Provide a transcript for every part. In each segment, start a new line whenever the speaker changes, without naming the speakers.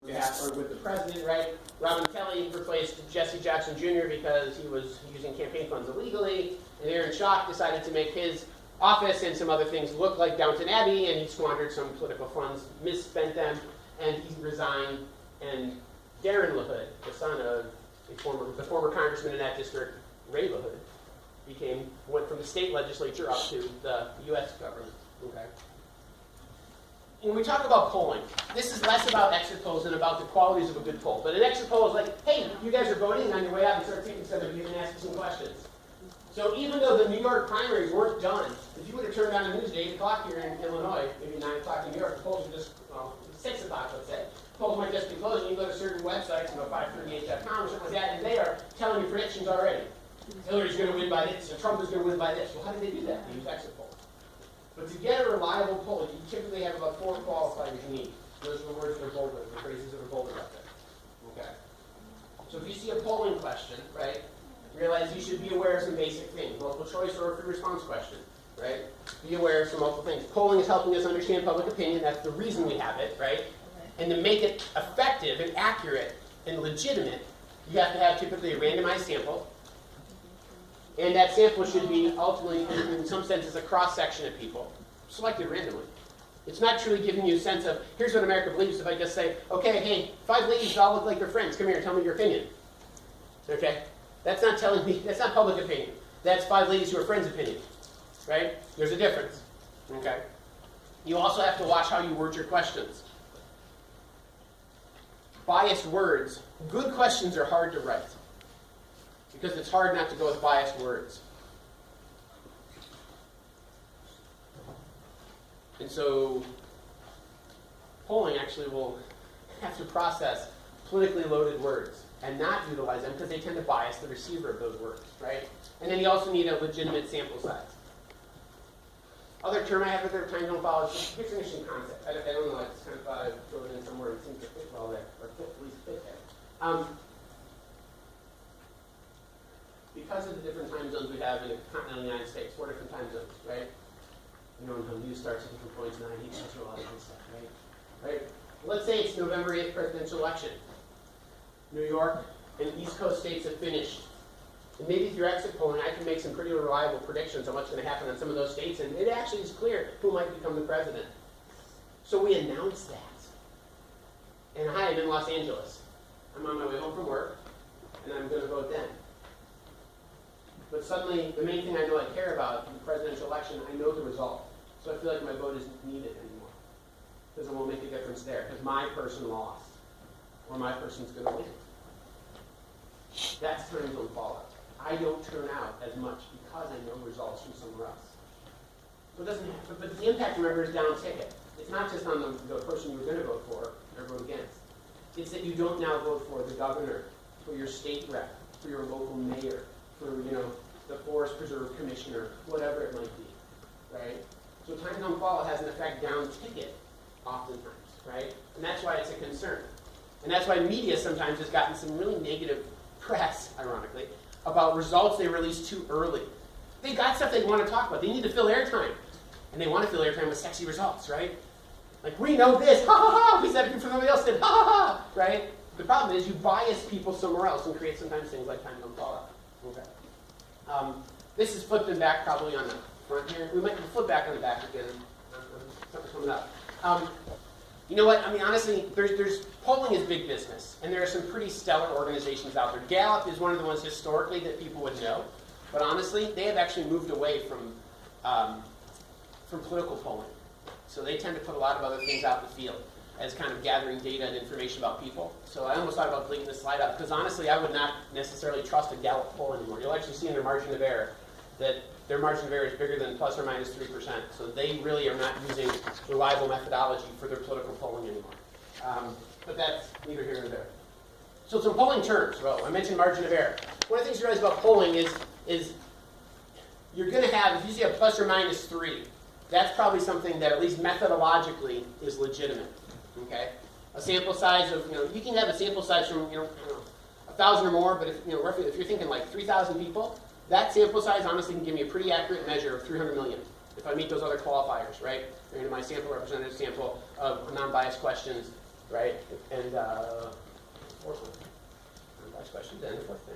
or with the president, right? Robin Kelly replaced Jesse Jackson Jr. because he was using campaign funds illegally, and Aaron Schock decided to make his office and some other things look like Downton Abbey, and he squandered some political funds, misspent them, and he resigned. And Darren LaHood, the son of the former congressman in that district, Ray LaHood, went from the state legislature up to the U.S. government. Okay. When we talk about polling, this is less about exit polls than about the qualities of a good poll. But an exit poll is like, hey, you guys are voting, on your way out and start taking some of you and ask some questions. So even though the New York primaries weren't done, if you would have turned on the news at 8 o'clock here in Illinois, maybe 9 o'clock in New York, the polls are just, 6 o'clock, let's say. Polls might just be closing. You go to certain websites, 538.com or something like that, and they are telling you predictions already. Hillary's going to win by this, or Trump is going to win by this. Well, how did they do that? They use exit polls. But to get a reliable poll, you typically have about 4 qualifiers you need. Those are the words that are bolded, the phrases that are bolded up there. Okay. So if you see a polling question, right, realize you should be aware of some basic things. Multiple choice or free response question, right? Be aware of some multiple things. Polling is helping us understand public opinion. That's the reason we have it, right? And to make it effective and accurate and legitimate, you have to have typically a randomized sample. And that sample should be ultimately, in some sense, a cross-section of people, selected randomly. It's not truly giving you a sense of, here's what America believes if I just say, okay, hey, 5 ladies all look like their friends. Come here and tell me your opinion. Okay? That's not telling me, that's not public opinion. That's 5 ladies who are friends' opinion. Right? There's a difference. Okay? You also have to watch how you word your questions. Biased words. Good questions are hard to write, because it's hard not to go with biased words. And so polling actually will have to process politically loaded words and not utilize them because they tend to bias the receiver of those words, right? And then you also need a legitimate sample size. Other term I have at their time don't follow is definition concept. I don't know, I just kind of thought I'd throw it in somewhere and it seems to fit well there, or at least fit there. Because of the different time zones we have in the continental United States, 4 different time zones, right? You know, when the news starts at different points, 9, 8, Central, all that good stuff, right? Right? Let's say it's November 8th presidential election. New York and East Coast states have finished. And maybe through exit polling, I can make some pretty reliable predictions on what's going to happen in some of those states, and it actually is clear who might become the president. So we announce that. And hi, I'm in Los Angeles. I'm on my way home from work, and I'm going to vote then. But suddenly, the main thing I know I care about in the presidential election, I know the result. So I feel like my vote isn't needed anymore. Because it won't make a difference there. Because my person lost. Or my person's going to win. That's time zone fallout. I don't turn out as much because I know results from somewhere else. So it doesn't have, but the impact, remember, is down ticket. It's not just on the person you were going to vote for or vote against. It's that you don't now vote for the governor, for your state rep, for your local mayor, for, the forest preserve commissioner, whatever it might be, right? So time zone fallout has an effect down ticket oftentimes, right? And that's why it's a concern. And that's why media sometimes has gotten some really negative press, ironically, about results they release too early. They got stuff they want to talk about. They need to fill airtime. And they want to fill airtime with sexy results, right? Like, we know this, ha ha ha, we said it before somebody else did, ha ha ha, right? The problem is you bias people somewhere else and create sometimes things like time zone fallout. Okay. This is flipped and back probably on the front here. We might flip back on the back again. Something's coming up. You know what? I mean, honestly, there's polling is big business, and there are some pretty stellar organizations out there. Gallup is one of the ones historically that people would know, but honestly, they have actually moved away from political polling. So they tend to put a lot of other things out in the field as kind of gathering data and information about people. So I almost thought about deleting this slide up, because honestly, I would not necessarily trust a Gallup poll anymore. You'll actually see in their margin of error that their margin of error is bigger than plus or minus 3%. So they really are not using reliable methodology for their political polling anymore. But that's neither here nor there. So some polling terms. Well, I mentioned margin of error. One of the things you realize about polling is you're going to have, if you see a plus or minus 3, that's probably something that at least methodologically is legitimate. Okay? A sample size of, you can have a sample size from, 1,000 or more, but if you're thinking like 3,000 people, that sample size honestly can give me a pretty accurate measure of 300 million if I meet those other qualifiers, right? And my sample representative sample of non-biased questions, right? And fourth one. Last question, then the fourth thing.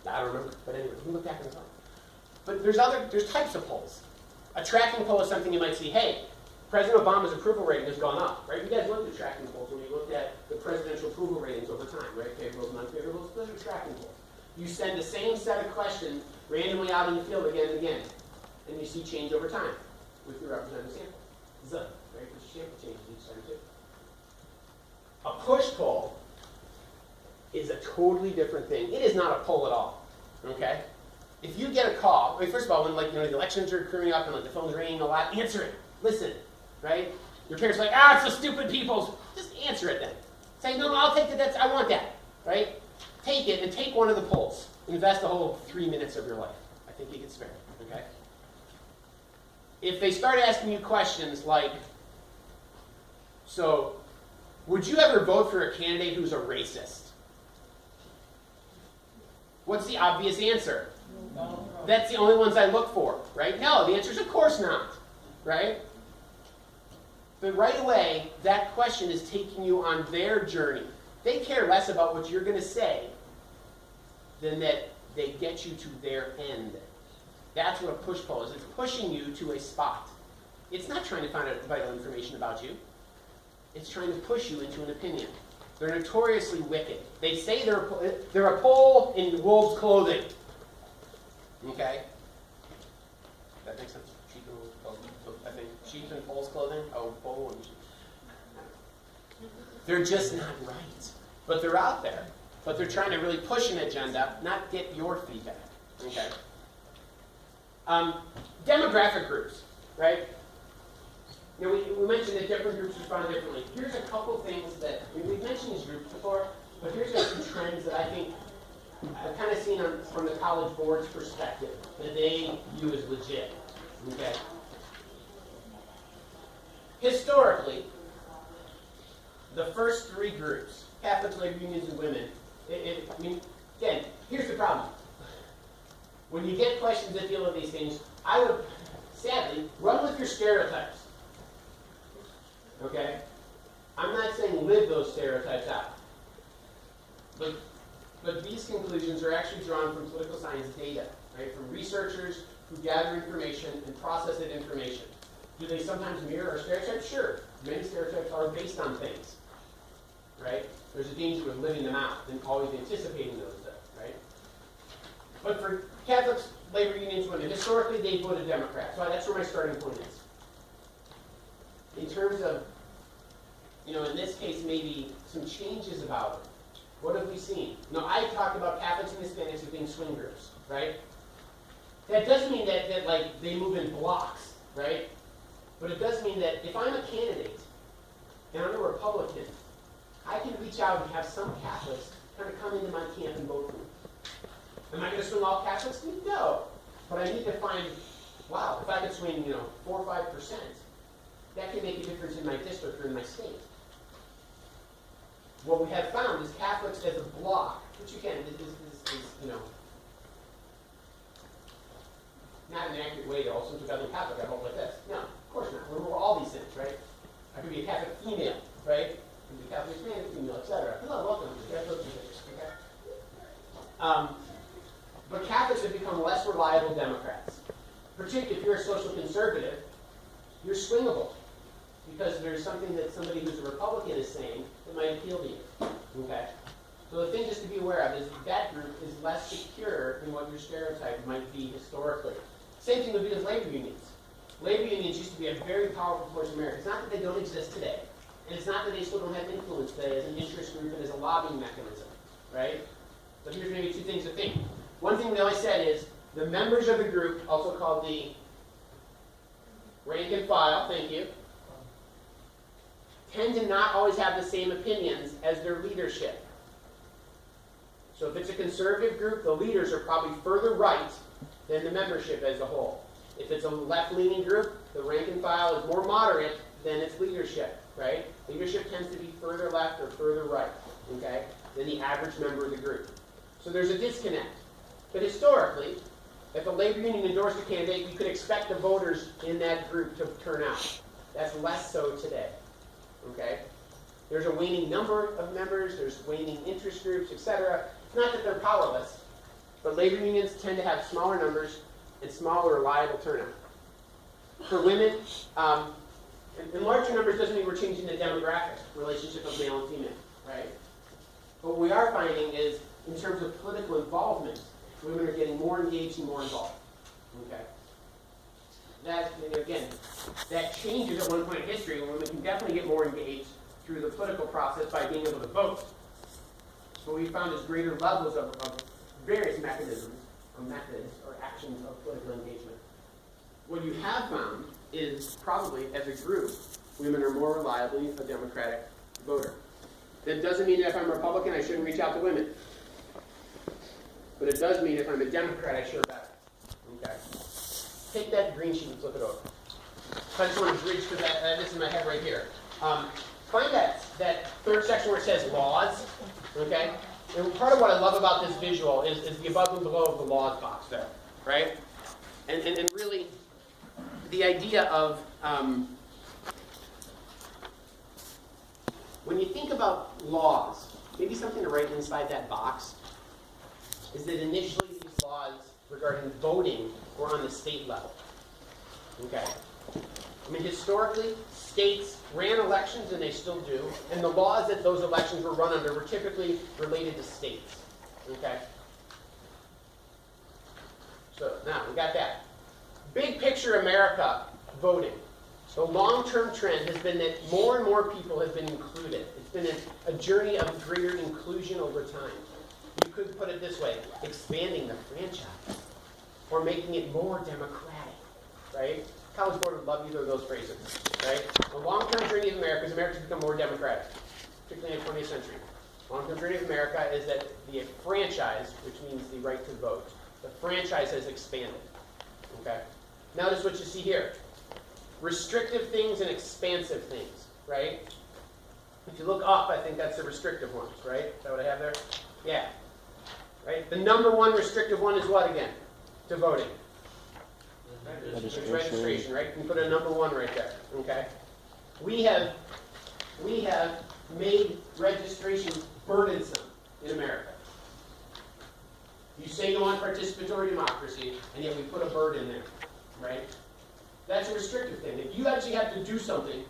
I don't remember, but anyway, we can look back in the time. But there's types of polls. A tracking poll is something you might see, hey, President Obama's approval rating has gone up, right? You guys looked at tracking polls when you looked at the presidential approval ratings over time, right? Favorables and unfavorables, those are tracking polls. You send the same set of questions randomly out in the field again and again, and you see change over time with your representative sample. Z, right? Because your sample changes each time too. A push poll is a totally different thing. It is not a poll at all, okay? If you get a call, I mean, first of all, when the elections are occurring up and the phone's ringing a lot, answer it. Listen, right? Your parents are like, it's the stupid people's. Just answer it then. Say, no, I'll take that. I want that, right? Take it and take one of the polls. Invest the whole 3 minutes of your life. I think you get spared, okay? If they start asking you questions like, so, would you ever vote for a candidate who's a racist? What's the obvious answer? No. That's the only ones I look for, right? No, the answer is of course not, right? But right away, that question is taking you on their journey. They care less about what you're going to say than that they get you to their end. That's what a push poll is. It's pushing you to a spot. It's not trying to find out vital information about you. It's trying to push you into an opinion. They're notoriously wicked. They say they're a poll in wolves' clothing. Okay? That makes sense? Sheep in wolves' clothing. I think sheep in wolves' clothing. Oh, poll and sheep. They're just not right. But they're out there. But they're trying to really push an agenda, not get your feedback. Okay? Demographic groups, right? We mentioned that different groups respond differently. Here's a couple things that, we've mentioned these groups before, but here's some trends that I think I've kind of seen from the college board's perspective that they view as legit. Okay? Historically, the first three groups, Catholics, labor unions, and women, again, here's the problem. When you get questions that deal with these things, I would, sadly, run with your stereotypes. Okay? I'm not saying live those stereotypes out. But these conclusions are actually drawn from political science data, right? From researchers who gather information and process that information. Do they sometimes mirror our stereotypes? Sure. Many stereotypes are based on things, right? There's a danger with living them out and always anticipating those, right? But for Catholics, labor unions, women, historically they voted Democrat. So that's where my starting point is. In terms of, in this case, maybe some changes about it. What have we seen? Now, I talked about Catholics and Hispanics as being swing groups, right? That doesn't mean that they move in blocks, right? But it does mean that if I'm a candidate and I'm a Republican, I can reach out and have some Catholics kind of come into my camp and vote for me. Am I going to swing all Catholics? No. But I need to find, wow, if I could swing, 4 or 5%, that can make a difference in my district or in my state. What we have found is Catholics as a block, which again is not an accurate way to also to become Catholic, I hope, like this. No, of course not. We're all these things, right? I could be a Catholic female, right? I could be a Catholic man, female, etc. Hello, welcome. But Catholics have become less reliable Democrats. Particularly if you're a social conservative, you're swingable. Because there's something that somebody who's a Republican is saying that might appeal to you. Okay? So the thing just to be aware of is that group is less secure than what your stereotype might be historically. Same thing would be with labor unions. Labor unions used to be a very powerful force in America. It's not that they don't exist today. And it's not that they still don't have influence today as an interest group and as a lobbying mechanism. Right? But here's maybe two things to think. One thing we always said is the members of the group, also called the rank and file, thank you, tend to not always have the same opinions as their leadership. So if it's a conservative group, the leaders are probably further right than the membership as a whole. If it's a left-leaning group, the rank and file is more moderate than its leadership, right? Leadership tends to be further left or further right, okay, than the average member of the group. So there's a disconnect. But historically, if a labor union endorsed a candidate, you could expect the voters in that group to turn out. That's less so today. Okay? There's a waning number of members, there's waning interest groups, etc. It's not that they're powerless, but labor unions tend to have smaller numbers and smaller reliable turnout. For women, and larger numbers doesn't mean we're changing the demographic relationship of male and female, right? But what we are finding is, in terms of political involvement, women are getting more engaged and more involved. Okay? That, again, that changes at one point in history when women can definitely get more engaged through the political process by being able to vote. What we found is greater levels of various mechanisms, or methods, or actions of political engagement. What you have found is probably, as a group, women are more reliably a Democratic voter. That doesn't mean that if I'm a Republican, I shouldn't reach out to women. But it does mean if I'm a Democrat, I sure better. Okay? Take that green sheet and flip it over. So I just want to bridge to that. This is my head right here. Find that third section where it says laws. Okay? And part of what I love about this visual is the above and below of the laws box there. Right? And really, the idea of when you think about laws, maybe something to write inside that box is that initially these laws regarding voting were on the state level. Okay? I mean, historically, states ran elections, and they still do, and the laws that those elections were run under were typically related to states. Okay? So, now, we got that. Big picture America, voting. The long-term trend has been that more and more people have been included. It's been a journey of greater inclusion over time. You could put it this way, expanding the franchise, or making it more democratic, right? College Board would love either of those phrases, right? The long-term journey of America is America's become more democratic, particularly in the 20th century. The long-term journey of America is that the franchise, which means the right to vote, the franchise has expanded, okay? Notice what you see here. Restrictive things and expansive things, right? If you look up, I think that's the restrictive ones, right? Is that what I have there? Yeah. Right? The number one restrictive one is what again? To voting. Right? It's registration, right? You can put a number one right there. Okay? We have made registration burdensome in America. You say you want participatory democracy, and yet we put a bird in there, right? That's a restrictive thing. If you actually have to do something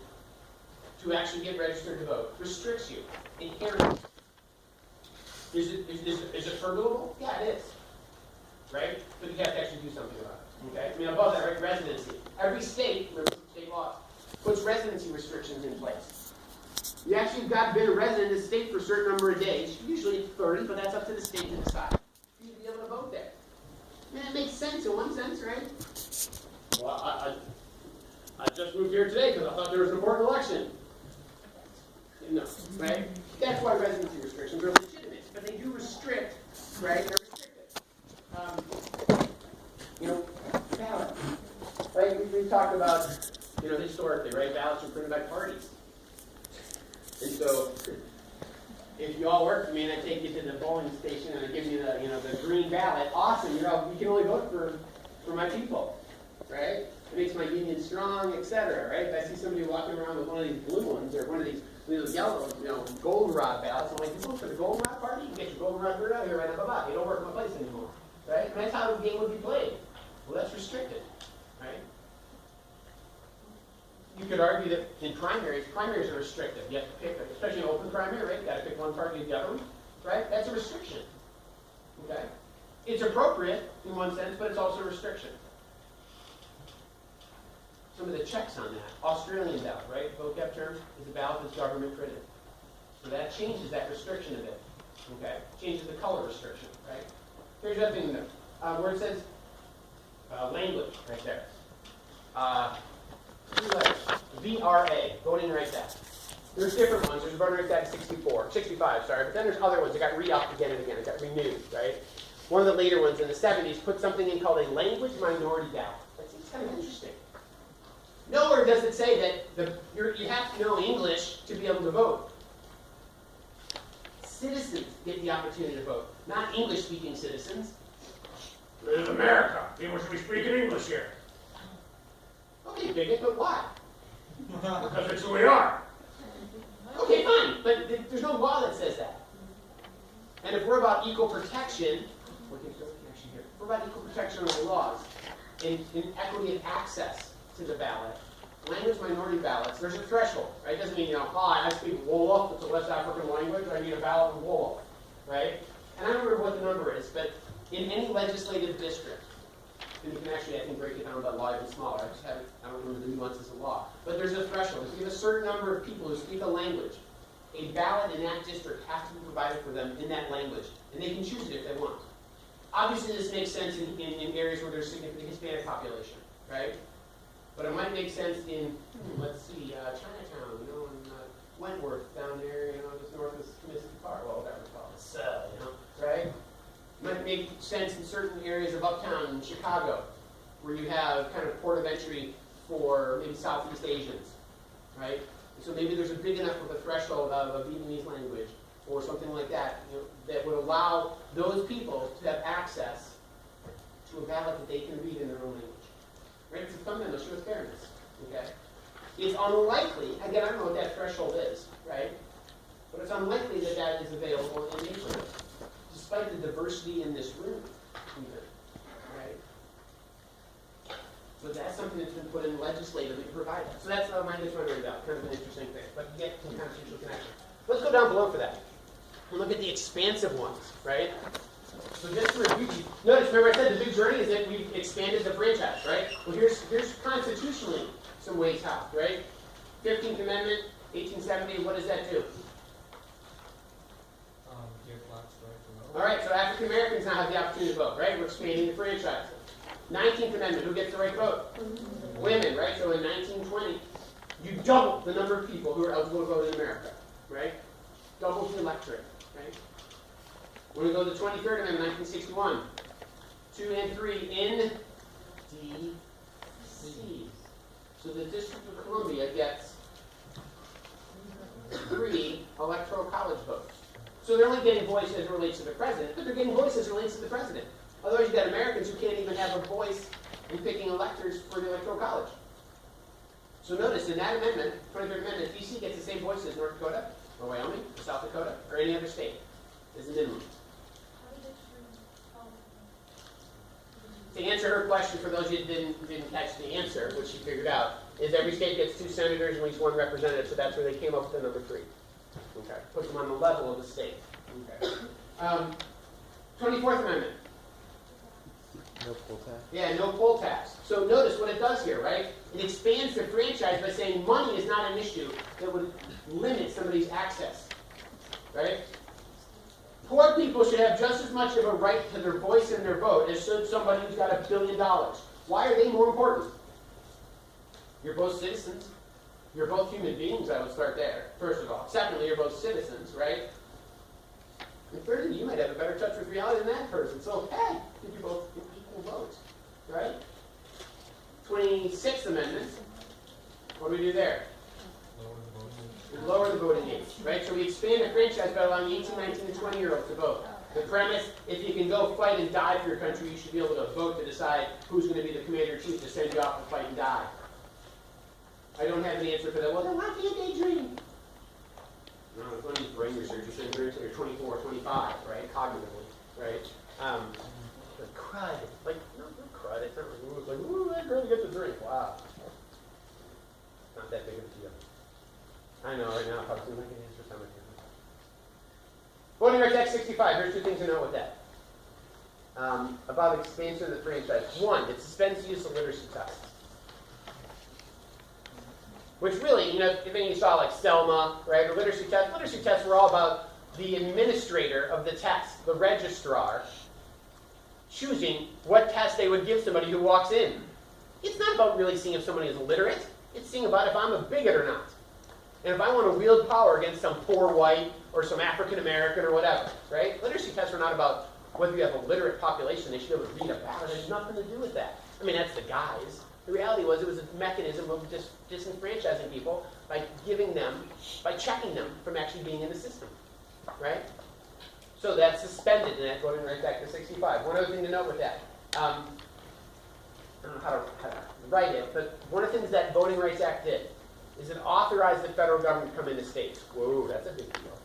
to actually get registered to vote, restricts you inherently. Is it forgivable? Yeah, it is. Right? But you have to actually do something about it. Okay? I mean, above that, right? Residency. Every state, remember state law, puts residency restrictions in place. You actually have got to be a resident in the state for a certain number of days. Usually it's 30, but that's up to the state to decide. You need to be able to vote there. I mean, it makes sense in one sense, right? Well, I just moved here today because I thought there was an important election. No, right? That's why residency restrictions are legitimate, but they do restrict, right? They're restricted. Ballot, right? We've talked about, historically, right? Ballots are printed by parties. And so, if you all work for me and I take you to the polling station and I give you the green ballot, awesome, you can only vote for my people, right? It makes my union strong, etc., right? If I see somebody walking around with one of these blue ones or one of these yellow, goldenrod ballots, I'm like, you vote for the goldenrod party? You get your goldenrod bird out here right up above. You don't work in my place anymore, right? And that's how the game would be played. Well, that's restricted, right? You could argue that in primaries are restrictive. You have to pick, especially an open primary, right? You got to pick one party or the other, right? That's a restriction, okay? It's appropriate in one sense, but it's also a restriction. Some of the checks on that. Australian ballot, right? Gov't term is a ballot that's government printed. So that changes that restriction a bit. Okay? Changes the color restriction, right? Here's the other thing there. Where it says language right there. 2 letters. VRA, voting rights act. There's different ones. There's voting rights act 65, sorry. But then there's other ones that got re-upped again and again. It got renewed, right? One of the later ones in the 70s put something in called a language minority ballot. That seems kind of interesting. Nowhere does it say that you have to know English to be able to vote. Citizens get the opportunity to vote, not English-speaking citizens. This is America. People should be speaking English here. Okay, bigot, but why? Because it's who we are. Okay, fine, but there's no law that says that. And if we're about equal protection, if we're about equal protection under the laws, in equity of access to the ballot, language minority ballots, there's a threshold, right? It doesn't mean, I speak Wolof, it's a West African language, I need a ballot in Wolof, right? And I don't remember what the number is, but in any legislative district, and you can actually, I think, break it down by law even smaller. I don't remember the nuances of law. But there's a threshold. If you have a certain number of people who speak a language, a ballot in that district has to be provided for them in that language. And they can choose it if they want. Obviously, this makes sense in areas where there's significant Hispanic population, right? But it might make sense in, let's see, Chinatown, in Wentworth down there, just north of Mystic Park, well, whatever it's called, right? Might make sense in certain areas of uptown in Chicago, where you have kind of port of entry for maybe Southeast Asians, right? And so maybe there's a big enough of a threshold of Vietnamese language or something like that, that would allow those people to have access to a ballot that they can read in their own language. Right? It's a fundamental issue of fairness. Okay? It's unlikely, again, I don't know what that threshold is, right? But it's unlikely that that is available in neighborhoods, despite the diversity in this room, even, right? So that's something that's been put in legislatively to provide that. So that's how language minority ballot, kind of an interesting thing, but you get some constitutional connection. Let's go down below for that. And look at the expansive ones, right? So just to review, notice, remember I said the big journey is that we've expanded the franchise, right? Well, here's constitutionally some ways how, right? 15th Amendment, 1870, what does that do?
Give blacks the right to vote.
All right, so African Americans now have the opportunity to vote, right? We're expanding the franchise. 19th Amendment, who gets the right to vote? Women, right? So in 1920, you double the number of people who are eligible to vote in America, right? Double the electorate, right? When we go to the 23rd Amendment, 1961, 2 and 3 in D.C. So the District of Columbia gets 3 electoral college votes. So they're only getting voice as it relates to the president, but they're getting voice as it relates to the president. Otherwise, you've got Americans who can't even have a voice in picking electors for the electoral college. So notice, in that amendment, 23rd Amendment, D.C. gets the same voice as North Dakota, or Wyoming, or South Dakota, or any other state. Is the minimum. To answer her question, for those of you who didn't catch the answer, which she figured out, is every state gets 2 senators and at least 1 representative, so that's where they came up with the number 3. Okay. Puts them on the level of the state. Okay. 24th Amendment.
No poll tax.
Yeah, no poll tax. So notice what it does here, right? It expands the franchise by saying money is not an issue that would limit somebody's access, right? Poor people should have just as much of a right to their voice and their vote as should somebody who's got $1 billion. Why are they more important? You're both citizens. You're both human beings, I would start there, first of all. Secondly, you're both citizens, right? And thirdly, you might have a better touch with reality than that person. So, hey, you both get equal votes, right? 26th Amendment, what do we do there? We lower the voting age, right? So we expand the franchise by allowing 18, 19, and 20-year-olds to vote. The premise, if you can go fight and die for your country, you should be able to vote to decide who's going to be the commander-in-chief to send you off to fight and die. I don't have an answer for that. Well, then why can't they dream? No, it's one of these brain research. You should dream until you're 24 or 25, right? Cognitively, right? The crud. Like, no crud. It's not like, ooh, that girl gets a drink. Wow. Not that big of a deal. I know right now, if I was going to make an answer, somebody would. Voting Rights Act 65. Here's 2 things to note with that. About expansion of the franchise. 1, it suspends the use of literacy tests. Which really, if any of you saw like Selma, right, or literacy tests were all about the administrator of the test, the registrar, choosing what test they would give somebody who walks in. It's not about really seeing if somebody is literate. It's seeing about if I'm a bigot or not. And if I want to wield power against some poor white or some African American or whatever, right? Literacy tests are not about whether you have a literate population. They should be able to read a ballot. It has nothing to do with that. I mean, that's the guise. The reality was it was a mechanism of disenfranchising people by checking them from actually being in the system, right? So that's suspended in that Voting Rights Act of 65. One other thing to note with that. I don't know how to write it, but one of the things that Voting Rights Act did is it authorized the federal government to come into states. Whoa, that's a big deal.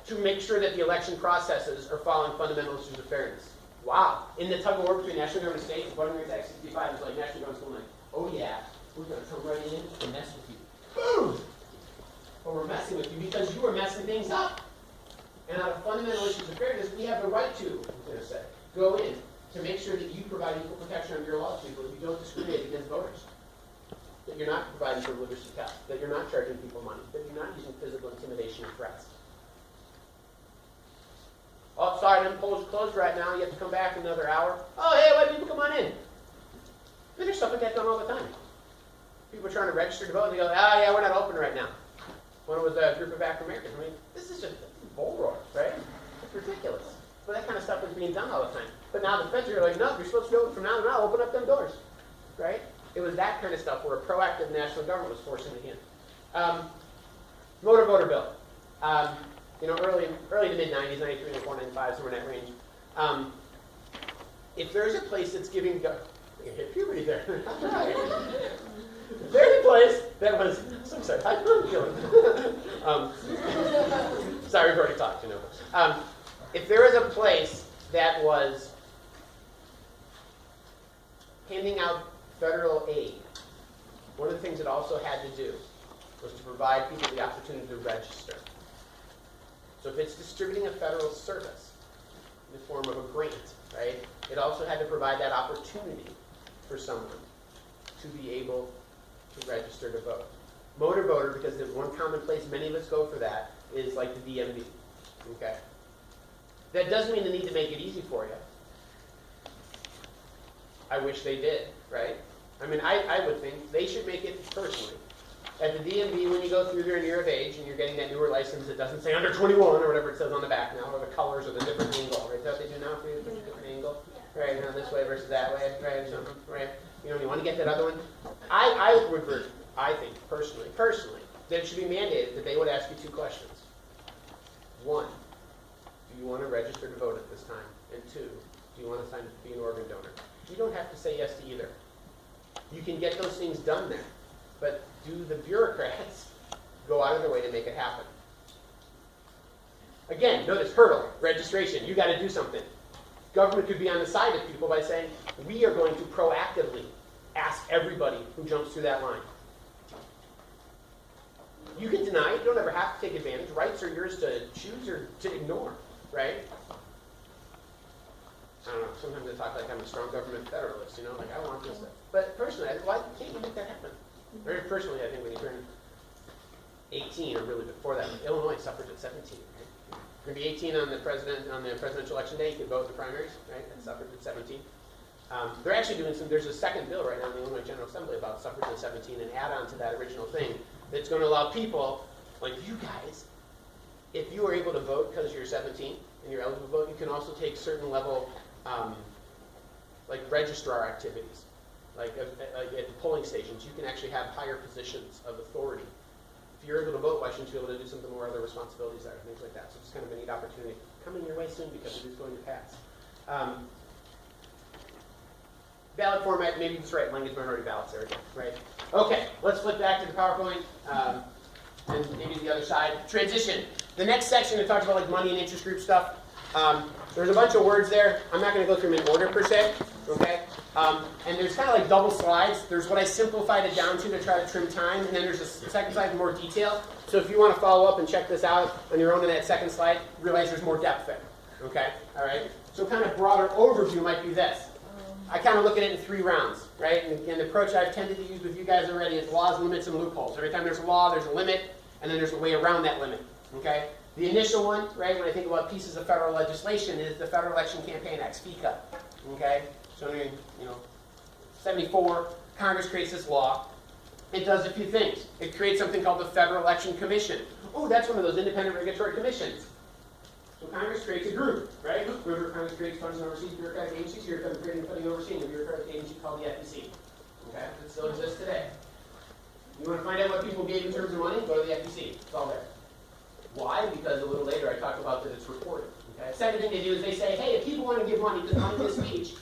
To make sure that the election processes are following fundamental issues of fairness. Wow. In the tug of war between national government and states, Voting Rights Act 65 is like national government's going like, oh yeah, we're going to come right in and mess with you. Boom! But we're messing with you because you are messing things up. And out of fundamental issues of fairness, we have the right to, I'm going to say, go in to make sure that you provide equal protection under your laws to people, that you don't discriminate against voters. That you're not providing for literacy tests, that you're not charging people money, that you're not using physical intimidation and threats. Oh, sorry, them polls closed right now. You have to come back in another hour. Oh, hey, why people come on in? I mean, there's stuff like that done all the time. People are trying to register to vote, and they go, oh, yeah, we're not open right now. One was a group of African Americans. I mean, this is just bull roar, right? It's ridiculous. But that kind of stuff is being done all the time. But now the feds are like, no, you're supposed to be open from now on. Open up them doors, right? It was that kind of stuff where a proactive national government was forcing it in. Motor voter bill. Early to mid-90s, 93, 94, 95, somewhere in that range. If there's a place that's giving, I hit puberty there. If there's a place that was, I'm sorry, how you feeling? Sorry, we've already talked, if there was a place that was handing out federal aid, one of the things it also had to do was to provide people the opportunity to register. So if it's distributing a federal service in the form of a grant, right, it also had to provide that opportunity for someone to be able to register to vote. Motor voter, because the one common place many of us go for that is like the DMV. Okay? That doesn't mean they need to make it easy for you. I wish they did, right? I mean, I would think they should make it personally. At the DMV, when you go through there and you're of age and you're getting that newer license that doesn't say under 21 or whatever it says on the back now, or the colors or the different angle, right? Is that what they do now for you? There's a different angle, right? This way versus that way, right? Or something, right? You want to get that other one? I think personally, that it should be mandated that they would ask you two questions. One, do you want to register to vote at this time? And two, do you want to sign up to be an organ donor? You don't have to say yes to either. You can get those things done there. But do the bureaucrats go out of their way to make it happen? Again, notice hurdle, registration. You got to do something. Government could be on the side of people by saying, we are going to proactively ask everybody who jumps through that line. You can deny it. You don't ever have to take advantage. Rights are yours to choose or to ignore, right? I don't know. Sometimes I talk like I'm a strong government federalist, like I want this. But personally, why can't you make that happen? Very personally, I think when you turn 18, or really before that, Illinois suffers at 17. Right? You're going to be 18 on the presidential election day. You can vote in the primaries, right? And suffrage at 17. They're actually doing there's a second bill right now in the Illinois General Assembly about suffrage at 17, and add on to that original thing that's going to allow people like you guys, if you are able to vote because you're 17 and you're eligible to vote, you can also take certain level like registrar activities. Like at the polling stations, you can actually have higher positions of authority. If you're able to vote, why shouldn't you be able to do something more, other responsibilities there, things like that. So it's kind of a neat opportunity coming your way soon because it is going to pass. Ballot format, maybe just write language minority ballots there again, right? Okay, let's flip back to the PowerPoint and maybe the other side. Transition. The next section it talks about like money and interest group stuff. There's a bunch of words there. I'm not going to go through them in order per se, okay? And there's kind of like double slides. There's what I simplified it down to try to trim time, and then there's a second slide with more detail. So if you want to follow up and check this out on your own in that second slide, realize there's more depth there, okay? All right? So kind of broader overview might be this. I kind of look at it in 3 rounds, right? And the approach I've tended to use with you guys already is laws, limits, and loopholes. Every time there's a law, there's a limit, and then there's a way around that limit, okay? The initial one, right, when I think about pieces of federal legislation, is the Federal Election Campaign Act, FECA, okay? So, 74, Congress creates this law. It does a few things. It creates something called the Federal Election Commission. Oh, that's one of those independent regulatory commissions. So Congress creates a group, right? Remember, Congress creates funds and oversees bureaucratic agencies. Here comes creating funding and overseeing a bureaucratic agency called the FEC. Okay? It still exists today. You want to find out what people gave in terms of money? Go to the FEC. It's all there. Why? Because a little later I talk about that it's reported. Okay? Second thing they do is they say, hey, if people want to give money to this speech,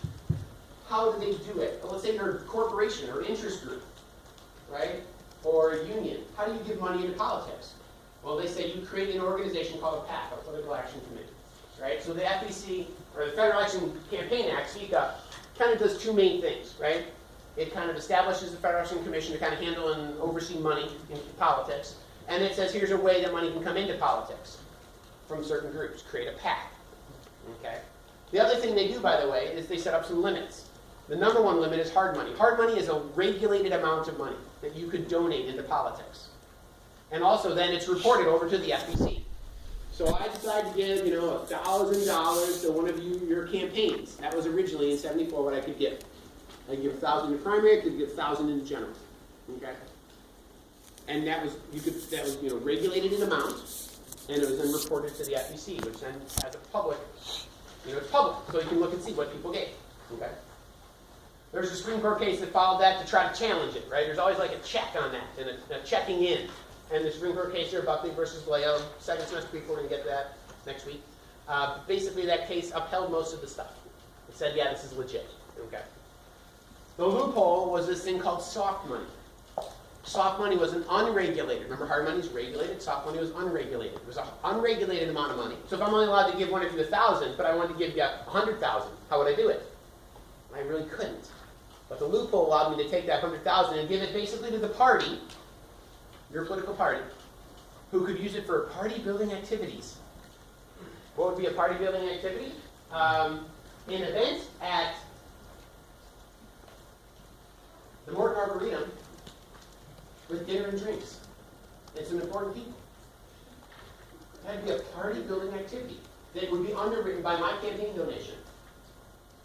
how do they do it? Well, let's say you're a corporation or an interest group, right? or a union. How do you give money into politics? Well, they say you create an organization called a PAC, a Political Action Committee, right? So the FEC, or the Federal Election Campaign Act, FECA, kind of does two main things, right? It kind of establishes the Federal Election Commission to kind of handle and oversee money in politics, and it says here's a way that money can come into politics from certain groups. Create a PAC, okay? The other thing they do, by the way, is they set up some limits. The number one limit is hard money. Hard money is a regulated amount of money that you could donate into politics. And also then it's reported over to the FEC. So I decide to give, $1,000 to one of your campaigns. That was originally in '74 what I could give. I could give $1,000 in primary, I could give $1,000 in general. Okay? And that was regulated in amount, and it was then reported to the FEC, which then has a public, it's public, so you can look and see what people gave. Okay? There's a Supreme Court case that followed that to try to challenge it, right? There's always like a check on that, and a checking in. And the Supreme Court case here, Buckley versus Vallejo, second semester people, we're going to get that next week. Basically, that case upheld most of the stuff. It said, yeah, this is legit. Okay. The loophole was this thing called soft money. Soft money was an unregulated. Remember, hard money is regulated. Soft money was unregulated. It was an unregulated amount of money. So if I'm only allowed to give one of you $1,000, but I wanted to give you $100,000, how would I do it? I really couldn't. But the loophole allowed me to take that $100,000 and give it basically to the party, your political party, who could use it for party-building activities. What would be a party-building activity? An event at the Morton Arboretum with dinner and drinks. It's an important people. That'd be a party-building activity that would be underwritten by my campaign donation.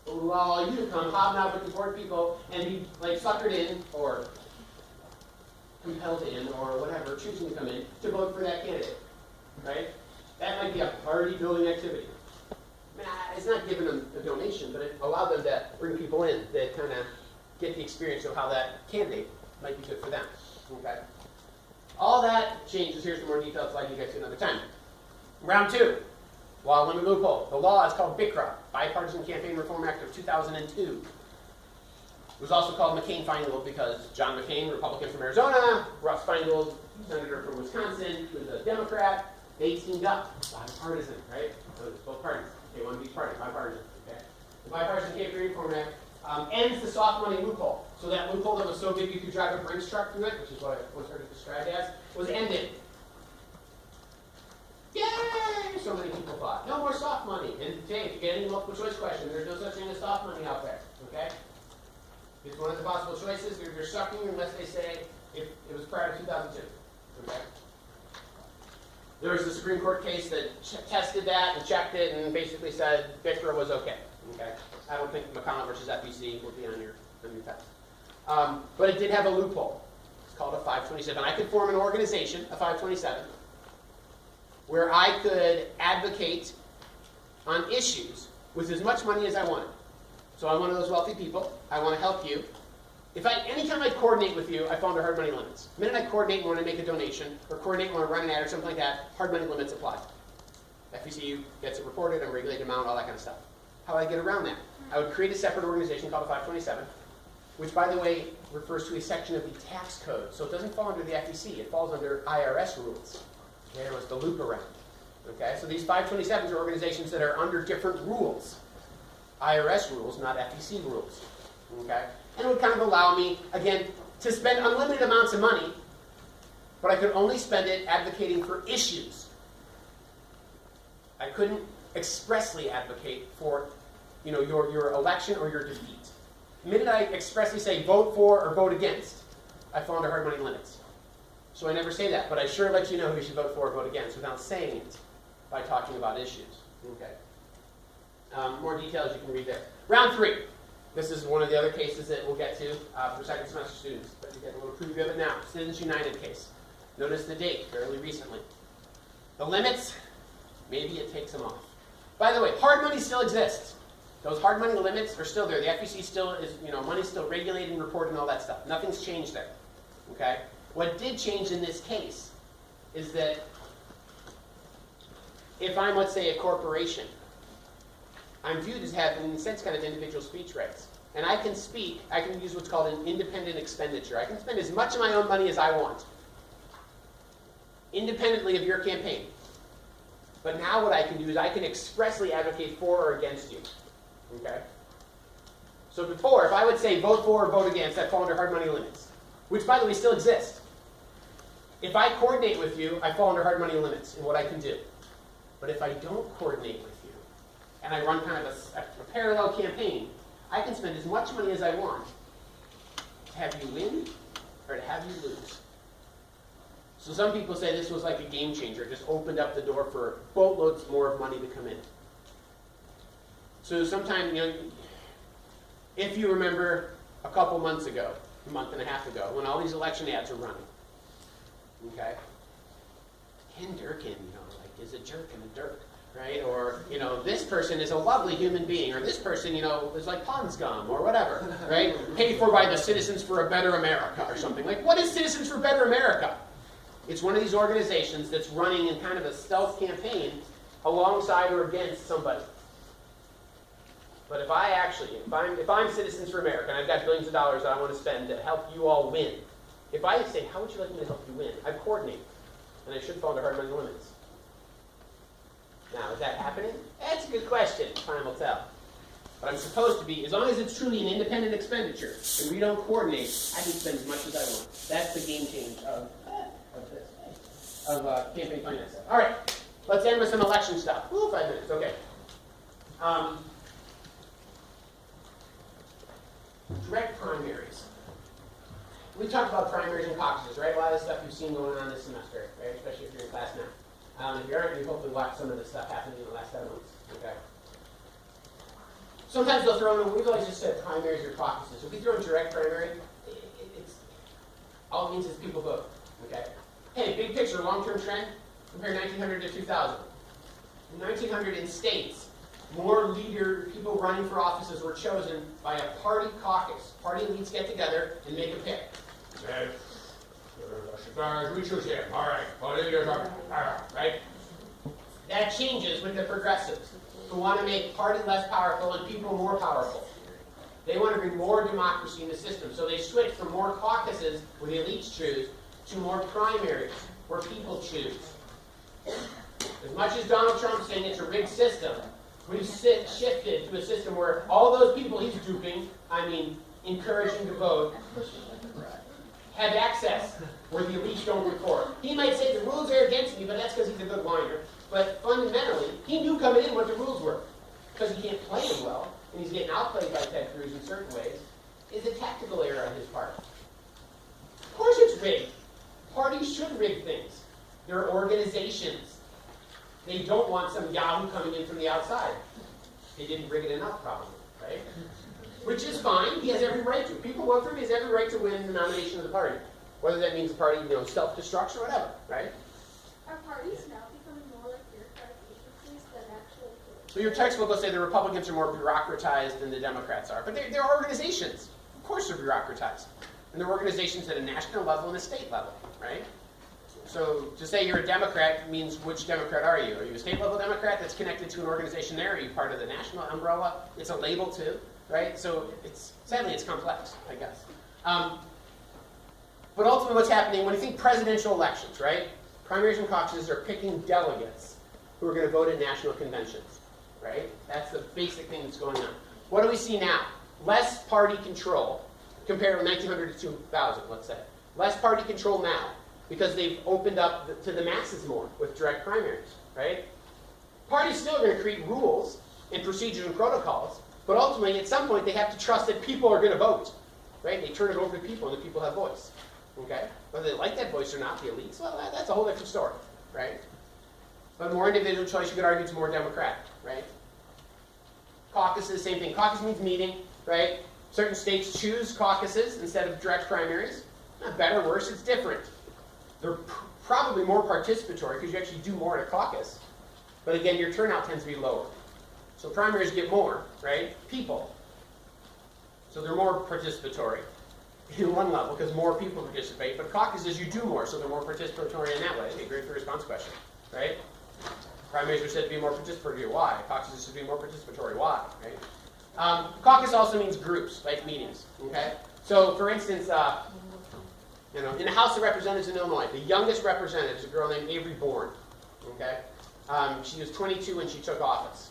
Allow you to come hobnob with important people and be like suckered in or compelled in or whatever, choosing to come in to vote for that candidate, right? That might be a party-building activity. I mean, it's not giving them a donation, but it allowed them to bring people in that kind of get the experience of how that candidate might be good for them. Okay. All that changes. Here's the more detailed slide you get to another time. Round two. Law limit loophole. The law is called BICRA, Bipartisan Campaign Reform Act of 2002. It was also called McCain-Feingold because John McCain, Republican from Arizona, Russ Feingold, Senator from Wisconsin, who was a Democrat, they teamed up. Bipartisan, right? So it's both parties. They want to be party, bipartisan. Okay. The Bipartisan Campaign Reform Act ends the soft money loophole. So that loophole that was so big you could drive a Brinks truck through it, which is what I once heard it described as, was ended. Yay! So many people thought. No more soft money. And today, if you get any multiple choice question, there's no such thing as soft money out there. Okay? It's one of the possible choices. You're sucking unless they say if it was prior to 2002. Okay? There was a Supreme Court case that tested that and checked it and basically said BICRA was okay. Okay? I don't think McConnell versus FEC will be on your test. But it did have a loophole. It's called a 527. I could form an organization, a 527, where I could advocate on issues with as much money as I wanted. So I'm one of those wealthy people. I want to help you. Anytime I coordinate with you, I fall under hard money limits. The minute I coordinate and want to make a donation, or coordinate and want to run an ad or something like that, hard money limits apply. FECU gets it reported, I'm a regulated amount, all that kind of stuff. How would I get around that? I would create a separate organization called a 527, which, by the way, refers to a section of the tax code. So it doesn't fall under the FEC. It falls under IRS rules. There was the loop around. Okay, so these 527s are organizations that are under different rules. IRS rules, not FEC rules. Okay? And it would kind of allow me, again, to spend unlimited amounts of money, but I could only spend it advocating for issues. I couldn't expressly advocate for, your election or your defeat. The minute I expressly say vote for or vote against, I fall under hard money limits. So I never say that, but I sure let you know who you should vote for or vote against without saying it by talking about issues. Okay. More details you can read there. Round three. This is one of the other cases that we'll get to for second semester students, but you get a little preview of it now. Citizens United case. Notice the date, fairly recently. The limits, maybe it takes them off. By the way, hard money still exists. Those hard money limits are still there. The FEC still is, money's still regulated and reported and all that stuff. Nothing's changed there. Okay? What did change in this case is that if I'm, let's say, a corporation, I'm viewed as having, in a sense, kind of individual speech rights. and I can use what's called an independent expenditure. I can spend as much of my own money as I want, independently of your campaign. But now what I can do is I can expressly advocate for or against you. Okay? So before, if I would say vote for or vote against, I'd fall under hard money limits, which, by the way, still exist. If I coordinate with you, I fall under hard money limits in what I can do. But if I don't coordinate with you, and I run kind of a parallel campaign, I can spend as much money as I want to have you win or to have you lose. So some people say this was like a game changer. It just opened up the door for boatloads more of money to come in. So sometime, if you remember a couple months ago, a month and a half ago, when all these election ads were running, okay? Ken Durkin, is a jerk and a dirk, right? Or, this person is a lovely human being, or this person, is like pond scum, or whatever, right? Paid for by the Citizens for a Better America, or something. Like, what is Citizens for Better America? It's one of these organizations that's running in kind of a stealth campaign alongside or against somebody. But if I'm Citizens for America, and I've got billions of dollars that I want to spend to help you all win, if I say, how would you like me to help you win? I coordinate, and I should fall under hard money limits. Now, is that happening? That's a good question. Time will tell. But I'm supposed to be, as long as it's truly an independent expenditure, and we don't coordinate, I can spend as much as I want. That's the game change of campaign finance. All right, let's end with some election stuff. Ooh, 5 minutes, okay. Direct primaries. We talked about primaries and caucuses, right? A lot of the stuff you've seen going on this semester, right? Especially if you're in class now. If you aren't, you hopefully watch some of this stuff happening in the last 7 months. Okay. Sometimes they'll throw in, we've always just said primaries or caucuses. If we throw in direct primary, it's all it means is people vote. Okay. Hey, big picture, long-term trend. Compare 1900 to 2000. In 1900, in states, more people running for offices were chosen by a party caucus. Party elites get together and make a pick. Okay. We choose him. All right. Right? That changes with the progressives, who want to make party less powerful and people more powerful. They want to bring more democracy in the system. So they switch from more caucuses, where the elites choose, to more primaries, where people choose. As much as Donald Trump's saying it's a rigged system, we've shifted to a system where all those people he's duping, encouraging to vote, have access where the elites don't record. He might say the rules are against me, but that's because he's a good whiner. But fundamentally, he knew coming in what the rules were. Because he can't play them well, and he's getting outplayed by Ted Cruz in certain ways, is a tactical error on his part. Of course it's rigged. Parties should rig things. They're organizations. They don't want some yahoo coming in from the outside. They didn't rig it enough, probably, right? Which is fine. He has every right to. People vote for him. He has every right to win the nomination of the party. Whether that means the party, self-destruction or whatever, right?
Are parties now becoming more like bureaucratic agencies than actual political?
So your textbook will say the Republicans are more bureaucratized than the Democrats are. But they're organizations. Of course they're bureaucratized. And they're organizations at a national level and a state level, right? So to say you're a Democrat means which Democrat are you? Are you a state-level Democrat that's connected to an organization there? Are you part of the national umbrella? It's a label too, right? So sadly it's complex, I guess. But ultimately what's happening, when you think presidential elections, right? Primaries and caucuses are picking delegates who are going to vote at national conventions, right? That's the basic thing that's going on. What do we see now? Less party control, compared with 1900 to 2000, let's say. Less party control now, because they've opened up to the masses more with direct primaries, right? Parties still are going to create rules and procedures and protocols, but ultimately, at some point, they have to trust that people are going to vote, right? They turn it over to people, and the people have voice, okay? Whether they like that voice or not, the elites, well, that's a whole different story, right? But more individual choice, you could argue it's more democratic, right? Caucuses, same thing. Caucus means meeting, right? Certain states choose caucuses instead of direct primaries. Not better, worse, it's different. They're probably more participatory because you actually do more at a caucus. But again, your turnout tends to be lower. So primaries get more, right? People. So they're more participatory in one level because more people participate. But caucuses, you do more, so they're more participatory in that way. Okay, great for response question, right? Primaries are said to be more participatory. Why? Caucuses should be more participatory. Why? Right? Caucus also means groups, like meetings. Okay. So, for instance, in the House of Representatives in Illinois, the youngest representative is a girl named Avery Bourne. Okay. She was 22 when she took office.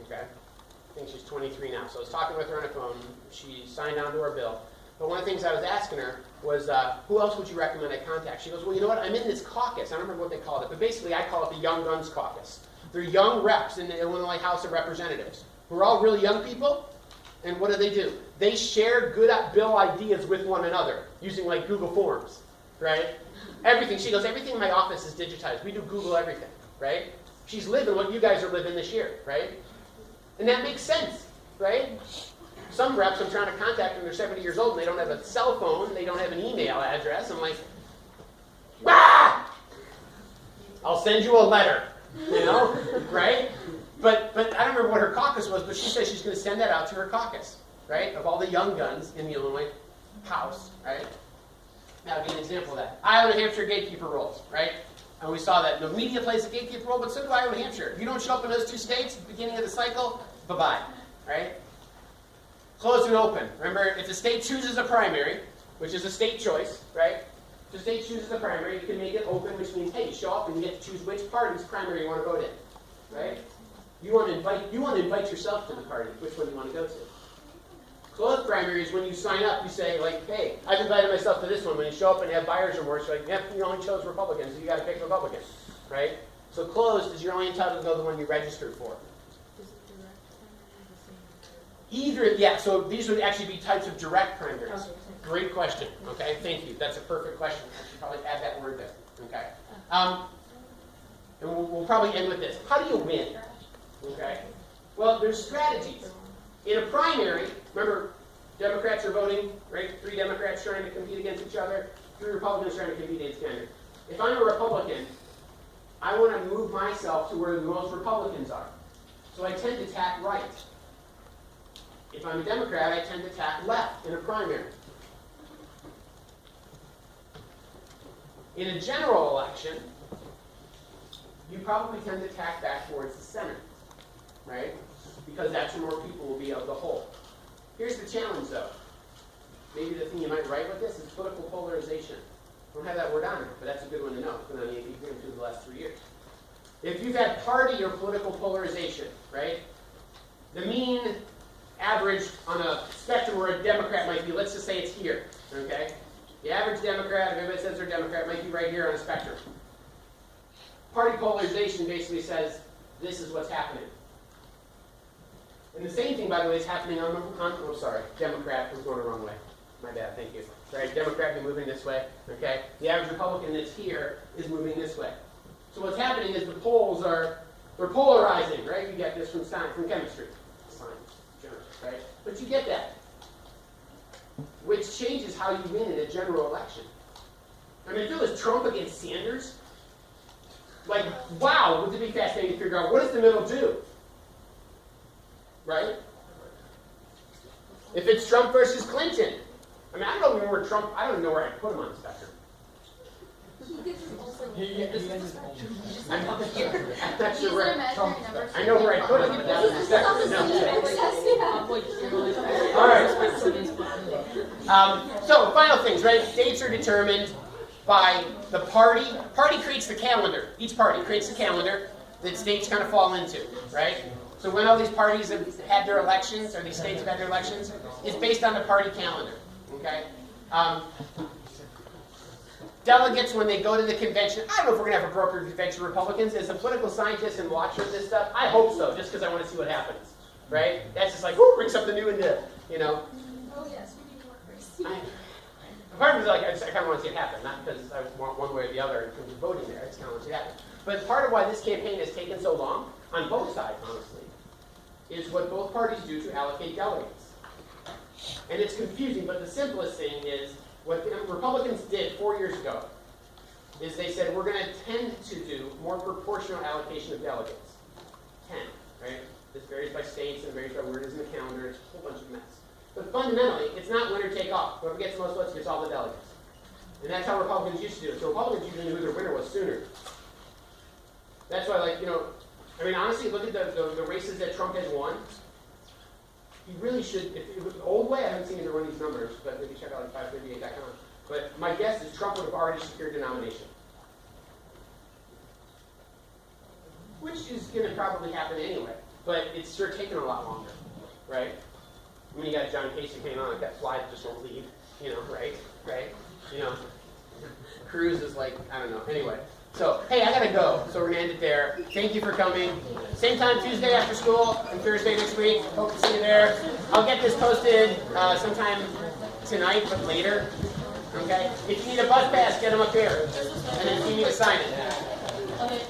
Okay. I think she's 23 now. So I was talking with her on the phone. She signed on to her bill. But one of the things I was asking her was, who else would you recommend I contact? She goes, well, you know what? I'm in this caucus. I don't remember what they called it. But basically, I call it the Young Guns Caucus. They're young reps in the Illinois House of Representatives who are all really young people. And what do? They share good bill ideas with one another using like Google Forms, right? Everything. She goes, everything in my office is digitized. We do Google everything, right? She's living what you guys are living this year, right? And that makes sense, right? Some reps, I'm trying to contact them, they're 70 years old, and they don't have a cell phone, they don't have an email address. I'm like, ah! I'll send you a letter, right? But I don't remember what her caucus was, but she said she's going to send that out to her caucus, right? Of all the young guns in the Illinois House, right? That would be an example of that. Iowa, New Hampshire gatekeeper roles, right? And we saw that the media plays a gatekeeper role, but so do Iowa, New Hampshire. If you don't show up in those two states at the beginning of the cycle, bye-bye, right? Closed and open. Remember, if the state chooses a primary, which is a state choice, right? If the state chooses a primary, you can make it open, which means, hey, you show up and you get to choose which party's primary you want to vote in, right? You want to invite yourself to the party, which one you want to go to. Closed primary is when you sign up, you say, like, hey, I've invited myself to this one. When you show up and have buyer's remorse, you're like, yep, you only chose Republicans, so you got to pick Republicans, right? So closed is you're only entitled to go the one you registered for. Either, yeah, so these would actually be types of direct primaries. Great question, okay? Thank you. That's a perfect question. I should probably add that word there, okay? And we'll probably end with this. How do you win? Okay? Well, there's strategies. In a primary, remember, Democrats are voting, right? 3 Democrats trying to compete against each other, 3 Republicans trying to compete against each other. If I'm a Republican, I want to move myself to where the most Republicans are. So I tend to tack right. If I'm a Democrat, I tend to tack left in a primary. In a general election, you probably tend to tack back towards the center, right? Because that's where more people will be of the whole. Here's the challenge, though. Maybe the thing you might write with this is political polarization. I don't have that word on here, but that's a good one to know. It's been on the AP Green through the last 3 years. If you've had party or political polarization, right? The mean average on a spectrum where a Democrat might be, let's just say it's here, okay? The average Democrat, if everybody says they're Democrat, might be right here on a spectrum. Party polarization basically says, this is what's happening. And the same thing, by the way, is happening on Democrat was going the wrong way. My bad, thank you. Right, Democrat be moving this way, okay? The average Republican that's here is moving this way. So what's happening is the polls they're polarizing, right? You get this from science, from chemistry. Science, right? But you get that. Which changes how you win in a general election. I mean, if it was Trump against Sanders, like, wow, would it be fascinating to figure out what does the middle do? Right? If it's Trump versus Clinton, I mean, I don't know where Trump, I don't know where I'd put him on the spectrum. I'm not sure where. I know where I put him, but that's the spectrum. All right. So, final things, right? Dates are determined by the party. Party creates the calendar. Each party creates the calendar that states kind of fall into, right? So when all these parties have had their elections, or these states have had their elections, it's based on the party calendar, okay? Delegates, when they go to the convention, I don't know if we're going to have a brokered convention of Republicans. As a political scientist and watcher of this stuff, I hope so, just because I want to see what happens, right? That's just like, whoo, bring something new into,
Oh, yes, we need more crazy.
Part of me is like, I kind of want to see it happen, not because I want one way or the other in terms of voting there. I just kind of want to see it happen. But part of why this campaign has taken so long, on both sides, honestly, is what both parties do to allocate delegates. And it's confusing, but the simplest thing is, what the Republicans did 4 years ago is they said, we're going to tend to do more proportional allocation of delegates. 10, right? This varies by states and varies by where it is in the calendar. It's a whole bunch of mess. But fundamentally, it's not winner take all. Whoever gets the most votes gets all the delegates. And that's how Republicans used to do it. So Republicans usually knew who their winner was sooner. That's why, I mean, honestly, look at the races that Trump has won. you really should, if it was the old way, I haven't seen you to run these numbers, but maybe check out like 538.com. But my guess is Trump would have already secured the nomination. Which is going to probably happen anyway, but it's sure taken a lot longer, right? I mean, you got John Kasich hanging on like that fly just won't leave, right? Cruz is like, I don't know. Anyway, so, hey, I gotta go. So we're gonna end it there. Thank you for coming. Same time Tuesday after school and Thursday next week. Hope to see you there. I'll get this posted sometime tonight, but later. Okay? If you need a bus pass, get them up here. And then if you need to sign it.
Okay,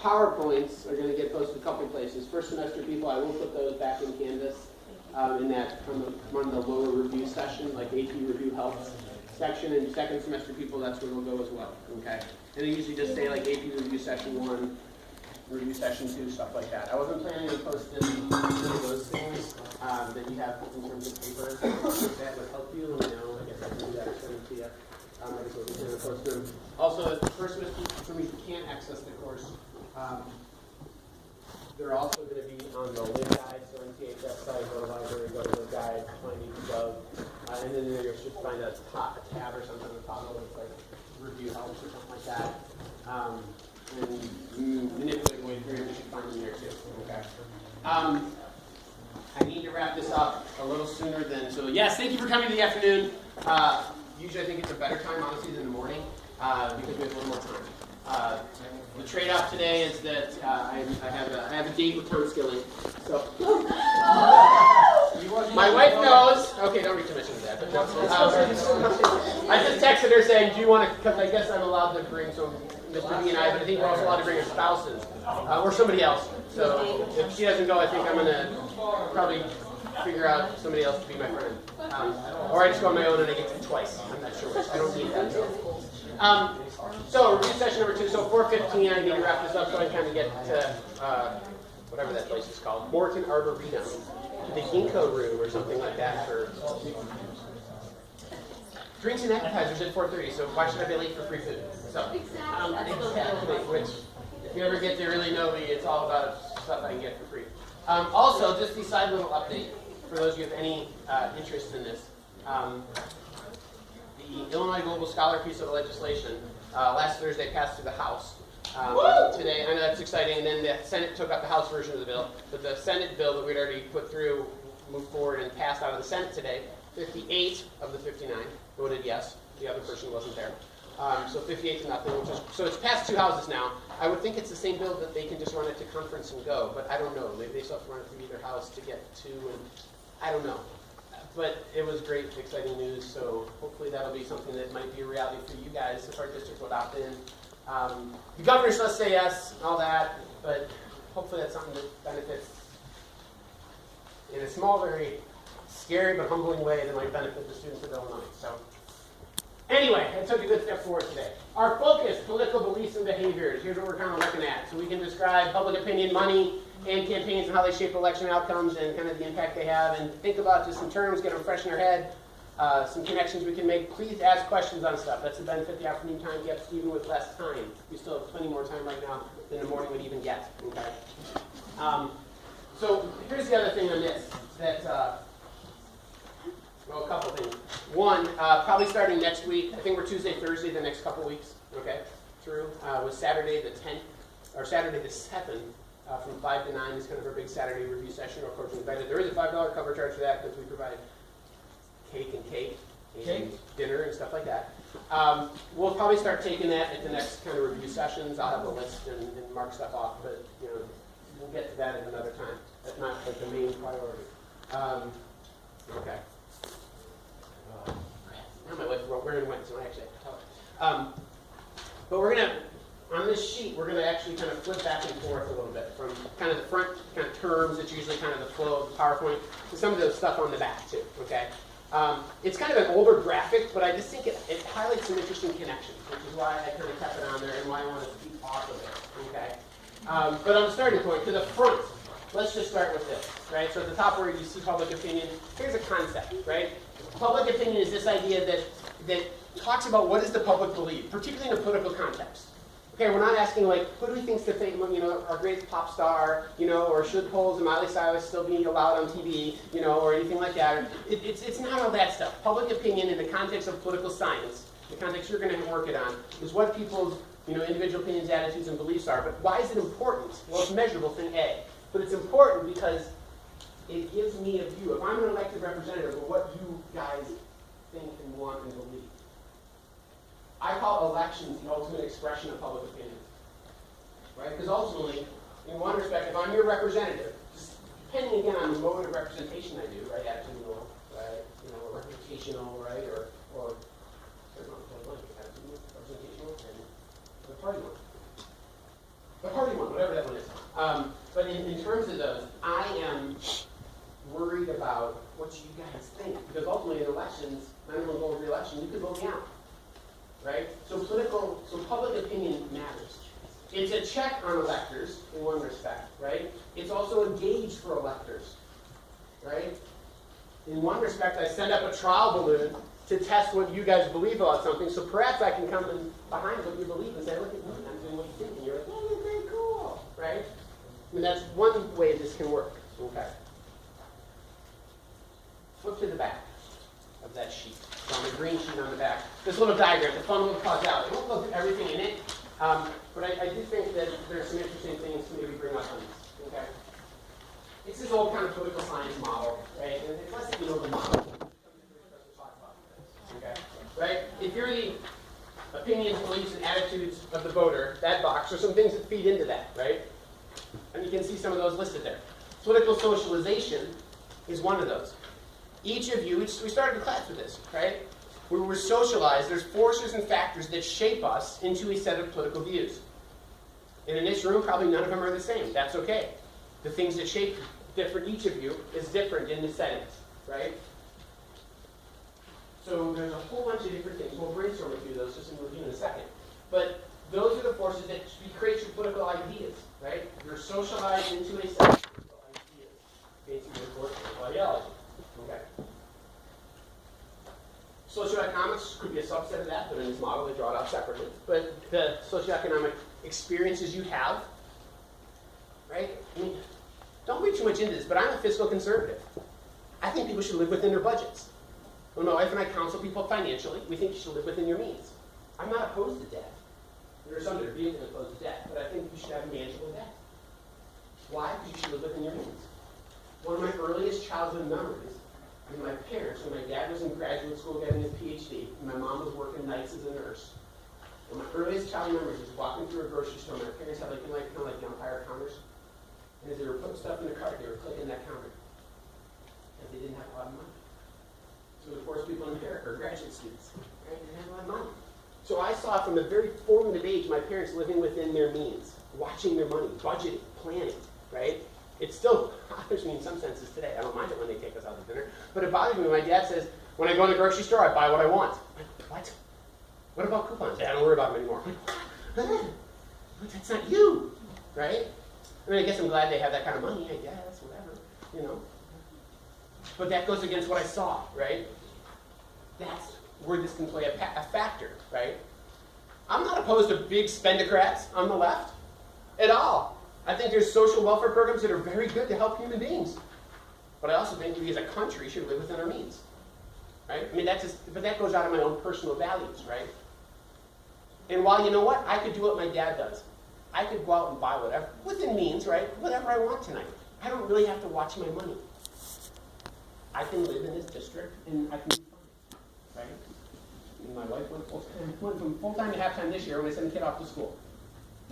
PowerPoints are going to get posted a couple places. First semester people, I will put those back in Canvas in that on the lower review session, like AP review helps section. And second semester people, that's where they'll go as well. Okay, and they usually just say like AP review session 1, review session 2, stuff like that. I wasn't planning to post any of those things that you have in terms of paper. If that would help you, let me know. I guess I can do that or send it to you. I just wasn't planning to post them. Also, the first semester for me who can't access the course, they're also going to be on the link guide, so NCHS site, go to library, go to the guide, find Gov't, and then there you should find a tab or something on the top of it, like review helps or something like that. And manipulate your way through it, you should find them there too. Okay. I need to wrap this up a little sooner than, so yes, thank you for coming to the afternoon. Usually I think it's a better time, honestly, than the morning, because we have a little more time. The trade-off today is that I have a date with Tom Skilling. So my wife knows. Okay, don't read too much into that. But I just texted her saying, "Do you want to?" Because I guess I'm allowed to bring some Mr. B and I, but I think we're also allowed to bring our spouses or somebody else. So if she doesn't go, I think I'm gonna probably figure out somebody else to be my friend, or I just go on my own and I get to twice. I'm not sure which. I don't need that though. So review session number 2. So 4:15, I need to wrap this up so I can kind of get to whatever that place is called, Morton Arboretum, the Ginkgo room or something like that for drinks and appetizers at 4:30. So why should I be late for free food? So exactly, which if you ever get to really know me, it's all about stuff I can get for free. Also, just the side little update for those of you who have any interest in this. The Illinois Global Scholar piece of legislation last Thursday passed through the House. Today, I know that's exciting, and then the Senate took up the House version of the bill, but the Senate bill that we'd already put through moved forward and passed out of the Senate today. 58 of the 59 voted yes. The other person wasn't there. So 58 to nothing, so it's passed 2 houses now. I would think it's the same bill that they can just run it to conference and go, but I don't know. Maybe they still have to run it through either house to get to, and I don't know. But it was great, exciting news, so hopefully that'll be something that might be a reality for you guys if our district will opt in. The governor's supposed to say yes, and all that, but hopefully that's something that benefits in a small, very scary but humbling way that might benefit the students of Illinois. So anyway, I took a good step forward today. Our focus, political beliefs and behaviors. Here's what we're kind of looking at. So we can describe public opinion, money, and campaigns and how they shape election outcomes and kind of the impact they have, and think about just some terms, get them fresh in our head, some connections we can make. Please ask questions on stuff. That's the benefit the afternoon time gets, even with less time. We still have plenty more time right now than the morning would even get. Okay. So here's the other thing on this, that, well, a couple things. One, probably starting next week, I think we're Tuesday, Thursday, the next couple weeks, okay, through, was Saturday the 10th, or Saturday the 7th, from 5 to 9 is kind of our big Saturday review session. Of course, invited. There is a $5 cover charge for that because we provide cake and dinner and stuff like that. We'll probably start taking that at the next kind of review sessions. I'll have a list and mark stuff off, but we'll get to that at another time. That's not like the main priority. Okay. Now my wife where it went, so I actually have to tell her. But we're gonna. On this sheet, we're going to actually kind of flip back and forth a little bit from kind of the front kind of terms that's usually kind of the flow of the PowerPoint to some of the stuff on the back too, okay? It's kind of an older graphic, but I just think it highlights some interesting connections, which is why I kind of kept it on there and why I want to speak off of it, okay? But on the starting point, to the front, let's just start with this, right? So at the top where you see public opinion, here's a concept, right? Public opinion is this idea that talks about what does the public believe, particularly in a political context. Okay, we're not asking like, who do we think's our greatest pop star, or should polls and Miley Cyrus still be allowed on TV, or anything like that. It's not all that stuff. Public opinion in the context of political science, the context you're going to work it on, is what people's individual opinions, attitudes, and beliefs are. But why is it important? Well, it's measurable, thing A. But it's important because it gives me a view. If I'm an elected representative of what you guys think and want and believe. I call elections the ultimate expression of public opinion. Right? Because ultimately, in one respect, if I'm your representative, just depending again on the mode of representation I do, right? Attitudinal, right? Or reputational, right? Or representational, and the party one. The party one, whatever that one is. But in terms of those, I am worried about what you guys think. Because ultimately in elections, not everyone votes re-election, you could vote me out. Right? So public opinion matters. It's a check on electors in one respect, right? It's also a gauge for electors, right? In one respect, I send up a trial balloon to test what you guys believe about something, so perhaps I can come in behind what you believe and say, look at me, I'm doing what you think, and you're like, oh, you're very cool, right? I mean, that's one way this can work, okay? Flip to the back of that sheet. On the green sheet on the back. This little diagram, the fun little causality. I won't go through everything in it, but I do think that there are some interesting things to maybe bring up on this. Okay? It's this old kind of political science model, right? And it's less than the model. Okay? Right? If you're the opinions, beliefs, and attitudes of the voter, that box, are some things that feed into that, right? And you can see some of those listed there. Political socialization is one of those. Each of you, we started the class with this, right? We were socialized. There's forces and factors that shape us into a set of political views. And in this room, probably none of them are the same. That's okay. The things that shape each of you is different in the settings, right? So there's a whole bunch of different things. We'll brainstorm a few of those just in review in a second. But those are the forces that create your political ideas, right? You're socialized into a set of political ideas. Basically, of course, political ideology. Okay. Socioeconomics could be a subset of that, but in this model they draw it out separately. But the socioeconomic experiences you have, right? I mean, don't read too much into this, but I'm a fiscal conservative. I think people should live within their budgets. When my wife and I counsel people financially, we think you should live within your means. I'm not opposed to debt. There are some that are vehemently opposed to debt, but I think you should have manageable debt. Why? Because you should live within your means. One of my earliest childhood memories, and my parents, when my dad was in graduate school getting his PhD, and my mom was working nights as a nurse. One of my earliest childhood memories was walking through a grocery store. My parents had kind of like umpire counters. And as they were putting stuff in the cart, they were clicking that counter. Because they didn't have a lot of money. So of course people in America are graduate students. Right? They didn't have a lot of money. So I saw from a very formative age my parents living within their means, watching their money, budgeting, planning, right? It still bothers me in some senses today. I don't mind it when they take us out to dinner. But it bothers me when my dad says, when I go to the grocery store, I buy what I want. I'm like, what? What about coupons? Dad, I don't worry about them anymore. I'm like, what? But that's not you, right? I mean, I guess I'm glad they have that kind of money, I guess, whatever, But that goes against what I saw, right? That's where this can play a factor, right? I'm not opposed to big spendocrats on the left at all. I think there's social welfare programs that are very good to help human beings. But I also think we as a country should live within our means. Right? I mean, but that goes out of my own personal values, right? And while you know what? I could do what my dad does. I could go out and buy whatever, within means, right? Whatever I want tonight. I don't really have to watch my money. I can live in this district and I can be fine, right? And my wife went from full-time to half-time this year when I sent the kid off to school.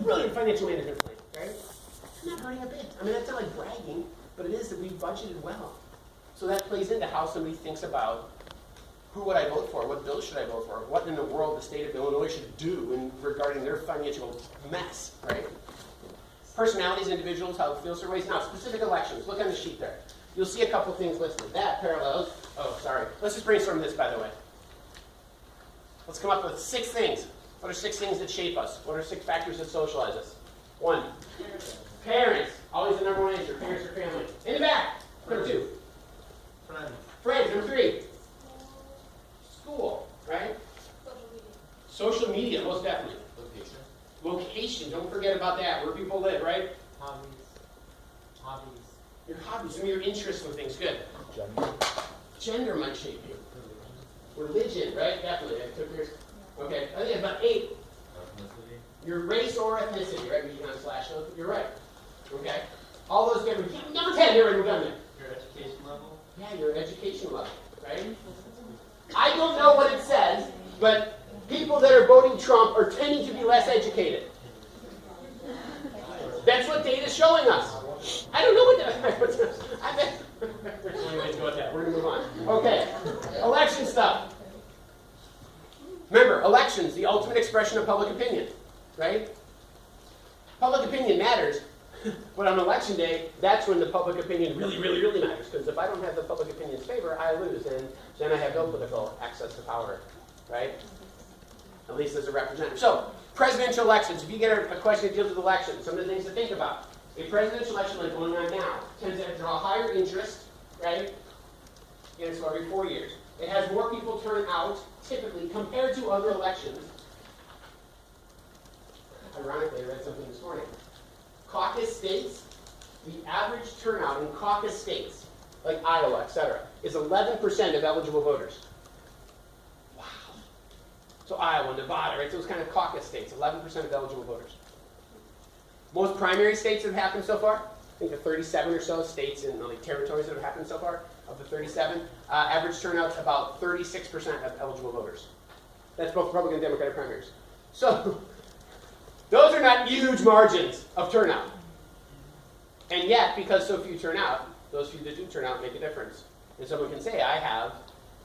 Brilliant financial management plan, right? I'm not hurting a bit. I mean, that's not like bragging, but it is that we budgeted well. So that plays into how somebody thinks about who would I vote for, what bill should I vote for, what in the world the state of Illinois should do regarding their financial mess, right? Personalities, individuals, how it feels their ways. Now, specific elections. Look on the sheet there. You'll see a couple things listed. That parallels. Oh, sorry. Let's just brainstorm this, by the way. Let's come up with 6 things. What are 6 things that shape us? What are 6 factors that socialize us? 1. Parents. Always the number 1 answer. Parents or family. In the back. Number 2.
Friends.
Friends. Number 3. School. Right? Social media, most definitely.
Location.
Location, don't forget about that, where people live, right?
Hobbies. Hobbies.
Your hobbies, some of your interests with things, good.
Gender.
Gender might shape you. Religion, right? Definitely, I took yours. Okay, I think about 8.
Ethnicity.
Your race or ethnicity, right? We can slash those. You're right. Okay? All those different. Number 10, here, we're done there.
Your education level.
Yeah, your education level, right? I don't know what it says, but people that are voting Trump are tending to be less educated. That's what data is showing us. I don't know what that. I bet. We're going to go with that. We're going to move on. Okay, election stuff. Remember, elections, the ultimate expression of public opinion, right? Public opinion matters, but on election day, that's when the public opinion really, really, really matters. Because if I don't have the public opinion's favor, I lose, and then I have no political access to power, right? At least as a representative. So, presidential elections. If you get a question that deals with elections, some of the things to think about. A presidential election like going on now tends to draw higher interest, right? And it's every 4 years. It has more people turn out, typically, compared to other elections. Ironically, I read something this morning. Caucus states, the average turnout in caucus states, like Iowa, etc., is 11% of eligible voters. Wow. So Iowa, Nevada, right? Those kind of caucus states, 11% of eligible voters. Most primary states that have happened so far, I think the 37 or so states and like territories that have happened so far, of the 37, average turnout's about 36% of eligible voters. That's both Republican and Democratic primaries. So, those are not huge margins of turnout. And yet, because so few turn out, those few that do turn out make a difference. And someone can say, I have,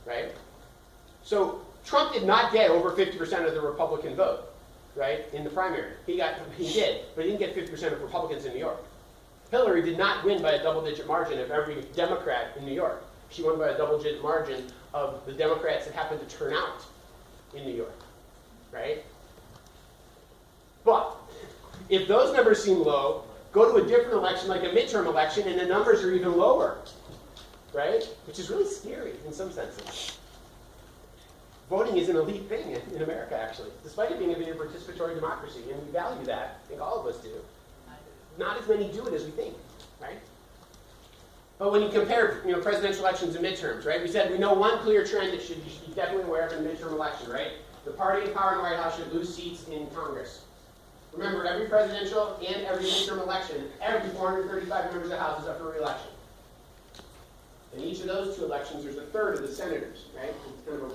right? So, Trump did not get over 50% of the Republican vote, right, in the primary. He did, but he didn't get 50% of Republicans in New York. Hillary did not win by a double-digit margin of every Democrat in New York. She won by a double-digit margin of the Democrats that happened to turn out in New York, right? But if those numbers seem low, go to a different election, like a midterm election, and the numbers are even lower, right? Which is really scary in some senses. Voting is an elite thing in America, actually, despite it being a very participatory democracy, and we value that. I think all of us do. Not as many do it as we think, right? But when you compare, presidential elections and midterms, right? We said we know one clear trend that you should be definitely aware of in a midterm election, right? The party in power in the White House should lose seats in Congress. Remember, every presidential and every midterm election, every 435 members of the House is up for re-election. In each of those 2 elections, there's a third of the senators, right? It's kind of a